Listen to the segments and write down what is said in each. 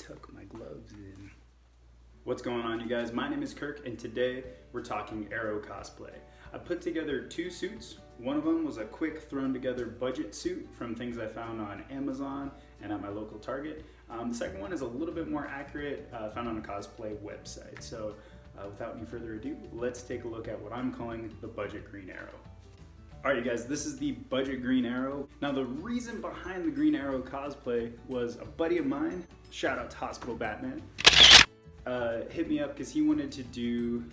tuck my gloves in. What's going on, you guys? My name is Kirk, and today we're talking Arrow cosplay. I put together 2 suits. One of them was a quick thrown together budget suit from things I found on Amazon and at my local Target. The second one is a little bit more accurate, found on a cosplay website. So without any further ado, let's take a look at what I'm calling the budget green arrow. All right, you guys, this is the budget green arrow. Now, the reason behind the green arrow cosplay was a buddy of mine, shout out to Hospital Batman, hit me up because he wanted to do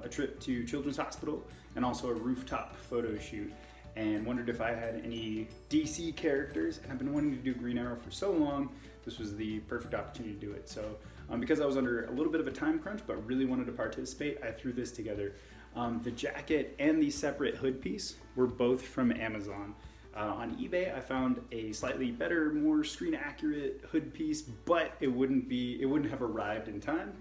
a trip to Children's Hospital and also a rooftop photo shoot, and wondered if I had any DC characters, and I've been wanting to do Green Arrow for so long, this was the perfect opportunity to do it. So because I was under a little bit of a time crunch but really wanted to participate, I threw this together. The jacket and the separate hood piece were both from Amazon. On eBay, I found a slightly better, more screen accurate hood piece, but it wouldn't have arrived in time.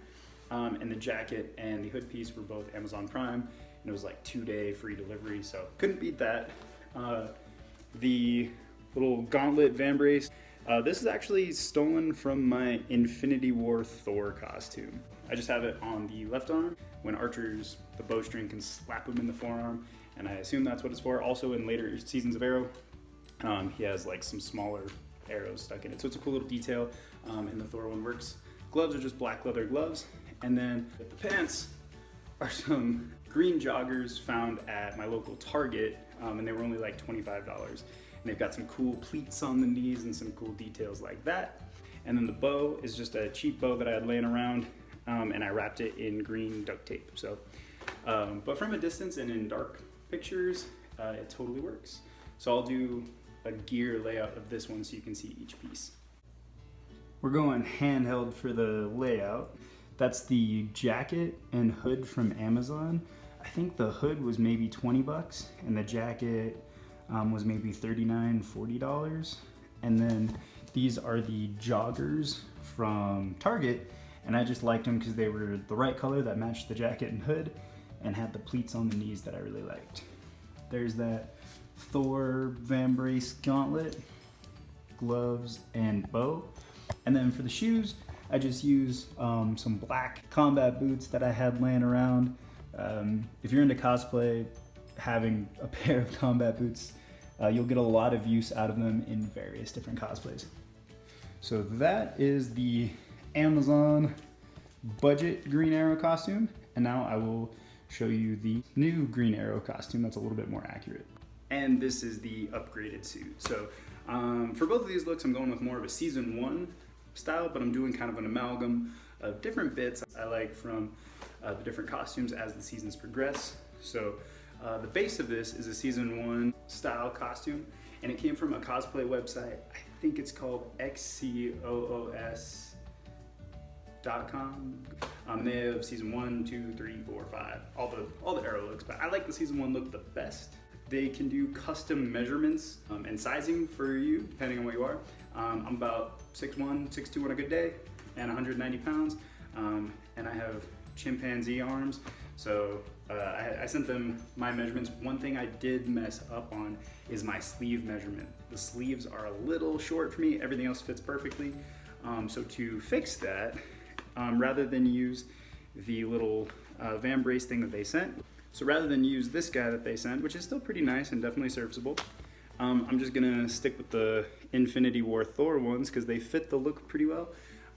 And the jacket and the hood piece were both Amazon Prime, and it was like 2-day free delivery, so couldn't beat that. The little gauntlet vambrace, this is actually stolen from my Infinity War Thor costume. I just have it on the left arm. When archers, the bowstring can slap him in the forearm, and I assume that's what it's for. Also, in later seasons of Arrow, he has like some smaller arrows stuck in it, so it's a cool little detail, and the Thor one works. Gloves are just black leather gloves, and then the pants are some green joggers found at my local Target, and they were only like $25. And they've got some cool pleats on the knees and some cool details like that. And then the bow is just a cheap bow that I had laying around, and I wrapped it in green duct tape. So, but from a distance and in dark pictures, it totally works. So I'll do a gear layout of this one so you can see each piece. We're going handheld for the layout. That's the jacket and hood from Amazon. I think the hood was maybe 20 bucks and the jacket was maybe $39, $40. And then these are the joggers from Target, and I just liked them because they were the right color that matched the jacket and hood and had the pleats on the knees that I really liked. There's that Thor vambrace gauntlet, gloves, and bow. And then for the shoes, I just use some black combat boots that I had laying around. If you're into cosplay, having a pair of combat boots, you'll get a lot of use out of them in various different cosplays. So that is the Amazon budget Green Arrow costume, and now I will show you the new Green Arrow costume that's a little bit more accurate. And this is the upgraded suit. So for both of these looks, I'm going with more of a season 1 style, but I'm doing kind of an amalgam of different bits I like from the different costumes as the seasons progress. So the base of this is a season 1 style costume, and it came from a cosplay website. I think it's called xcoos.com. They have season 1, 2, 3, 4, 5, all the Arrow looks, but I like the season 1 look the best. They can do custom measurements and sizing for you, depending on what you are. I'm about 6'1", 6'2" on a good day, and 190 pounds, and I have chimpanzee arms, so I sent them my measurements. One thing I did mess up on is my sleeve measurement. The sleeves are a little short for me, everything else fits perfectly. So to fix that, rather than use the little vambrace thing that they sent, so rather than use this guy that they sent, which is still pretty nice and definitely serviceable, I'm just gonna stick with the Infinity War Thor ones because they fit the look pretty well.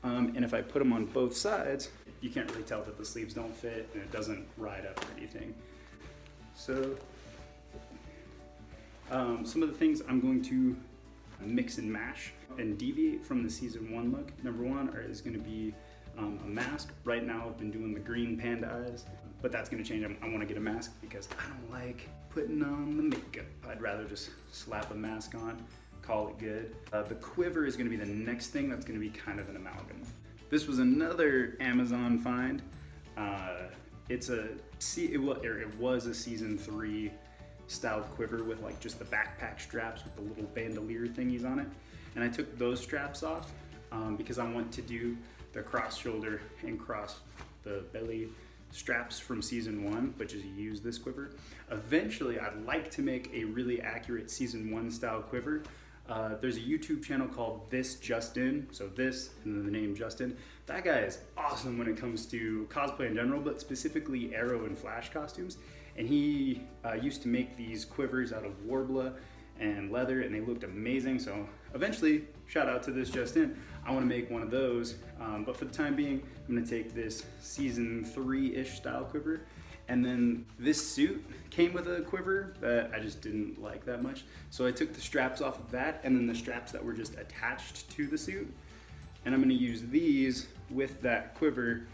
And if I put them on both sides, you can't really tell that the sleeves don't fit and it doesn't ride up or anything. So some of the things I'm going to mix and mash and deviate from the season 1 look. Number 1 is gonna be a mask. Right now I've been doing the green panda eyes, but that's gonna change. I wanna get a mask because I don't like putting on the makeup. I'd rather just slap a mask on, call it good. The quiver is gonna be the next thing that's gonna be kind of an amalgam. This was another Amazon find. It was a season 3 style quiver with like just the backpack straps with the little bandolier thingies on it. And I took those straps off because I want to do the cross shoulder and cross the belly straps from season 1, but just use this quiver. Eventually, I'd like to make a really accurate season 1 style quiver, There's a YouTube channel called This Justin, so this and then the name Justin. That guy is awesome when it comes to cosplay in general, but specifically Arrow and Flash costumes. And he used to make these quivers out of Warbler and leather, and they looked amazing. So eventually, shout out to This Justin, I want to make one of those. But for the time being, I'm going to take this season 3-ish style quiver. And then this suit came with a quiver that I just didn't like that much. So I took the straps off of that and then the straps that were just attached to the suit. And I'm gonna use these with that quiver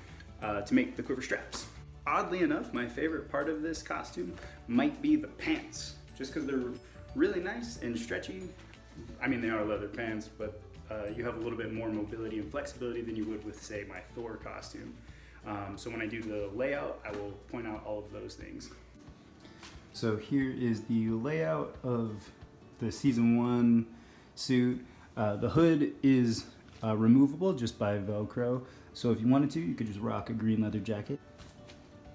to make the quiver straps. Oddly enough, my favorite part of this costume might be the pants, just because they're really nice and stretchy. I mean, they are leather pants, but you have a little bit more mobility and flexibility than you would with, say, my Thor costume. So when I do the layout, I will point out all of those things. So here is the layout of the season 1 suit. The hood is removable just by Velcro. So if you wanted to, you could just rock a green leather jacket.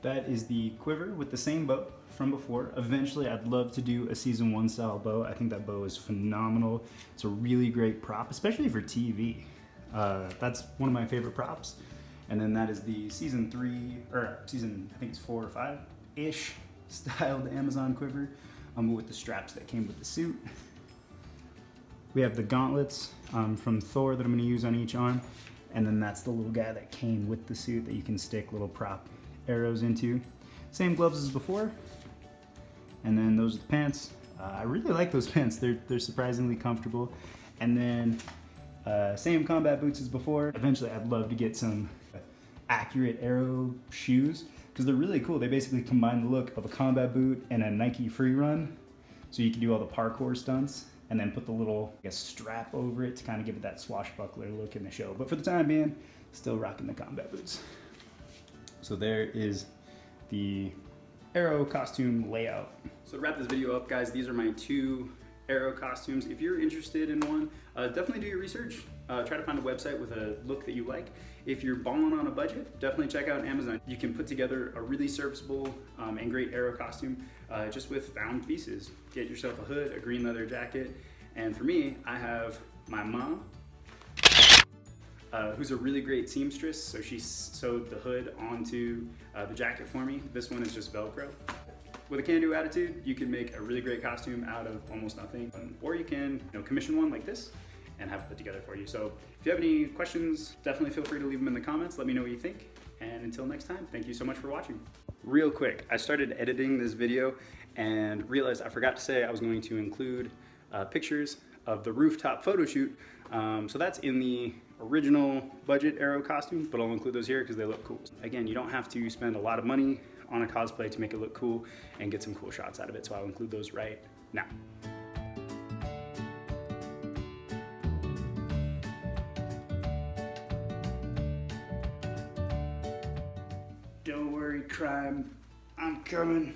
That is the quiver with the same bow from before. Eventually, I'd love to do a season 1 style bow. I think that bow is phenomenal. It's a really great prop, especially for TV. That's one of my favorite props. And then that is the season 3, or season, I think it's 4 or 5-ish styled Amazon quiver with the straps that came with the suit. We have the gauntlets from Thor that I'm gonna use on each arm. And then that's the little guy that came with the suit that you can stick little prop arrows into. Same gloves as before. And then those are the pants. I really like those pants. They're surprisingly comfortable. And then same combat boots as before. Eventually I'd love to get some accurate Arrow shoes because they're really cool. They basically combine the look of a combat boot and a Nike free run, so you can do all the parkour stunts and then put the little, I guess, strap over it to kind of give it that swashbuckler look in the show. But for the time being, still rocking the combat boots. So there is the Arrow costume layout. So to wrap this video up, guys, these are my 2 Arrow costumes. If you're interested in one, definitely do your research. Try to find a website with a look that you like. If you're balling on a budget, definitely check out Amazon. You can put together a really serviceable and great Arrow costume just with found pieces. Get yourself a hood, a green leather jacket, and for me, I have my mom, who's a really great seamstress, so she sewed the hood onto the jacket for me. This one is just Velcro. With a can-do attitude, you can make a really great costume out of almost nothing, or you can commission one like this and have it put together for you. So if you have any questions, definitely feel free to leave them in the comments. Let me know what you think. And until next time, thank you so much for watching. Real quick, I started editing this video and realized I forgot to say I was going to include pictures of the rooftop photo shoot. So that's in the original budget Arrow costume, but I'll include those here because they look cool. Again, you don't have to spend a lot of money on a cosplay to make it look cool and get some cool shots out of it, so I'll include those right now. Don't worry, crime, I'm coming.